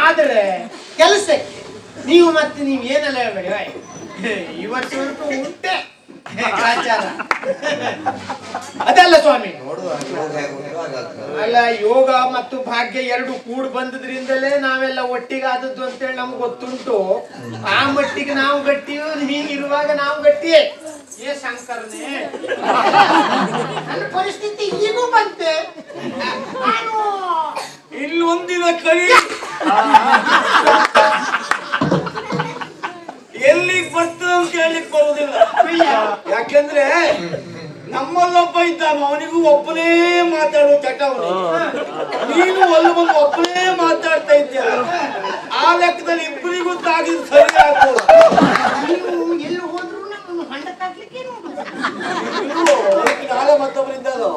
ಆದ್ರೆ ಕೆಲಸಕ್ಕೆ ನೀವು ಮತ್ತೆ ನೀವು ಏನೆಲ್ಲ ಹೇಳ್ಬೇಡಿ ಇವತ್ತು ಸ್ವಲ್ಪ ಉಂಟೆ ಗ್ರಾಚಾರ ಅದಲ್ಲ ಸ್ವಾಮಿ. ಅಲ್ಲ ಯೋಗ ಮತ್ತು ಭಾಗ್ಯ ಎರಡು ಕೂಡ್ ಬಂದದ್ರಿಂದಲೇ ನಾವೆಲ್ಲ ಒಟ್ಟಿಗೆ ಆದದ್ದು ಅಂತೇಳಿ ನಮ್ಗೆ ಗೊತ್ತುಂಟು. ಆ ಮಟ್ಟಿಗೆ ನಾವು ಗಟ್ಟಿಯೋ ಹೀಗಿರುವಾಗ ನಾವು ಗಟ್ಟಿಯೇ. ಏ ಶಂಕರನೇ, ನನ್ನ ಪರಿಸ್ಥಿತಿ ಈಗೂ ಬಂತೆ. ಇಲ್ಲೊಂದಿನ ಕಳಿ ಎಲ್ಲಿಗೆ ಬರ್ತದೆ ಅಂತ ಹೇಳಿಕ್ ಬರುವುದಿಲ್ಲ. ಯಾಕೆಂದ್ರೆ ನಮ್ಮಲ್ಲೊಬ್ಬ ಇದ್ದಾನ, ಅವನಿಗೂ ಒಬ್ಬನೇ ಮಾತಾಡೋ ಚಟ ಅವನಿಗೆ. ನೀನು ಅಲ್ಲಿ ಬಂದು ಒಬ್ಬನೇ ಮಾತಾಡ್ತಾ ಇದ್ದೀಯ. ಆ ಲೆಕ್ಕದಲ್ಲಿ ಇಬ್ಬರಿಗೂ ತಾಗಿದ್ ಸರಿ ಆಗ್ಬೋದು. ಎಲ್ಲಿ ಹೋದ್ರು ಹೊಂಡ ತಾಗ್ಲಿಕ್ಕೆ ನಾಳೆ ಮತ್ತೊಬ್ಬರಿದ್ದಾರೋ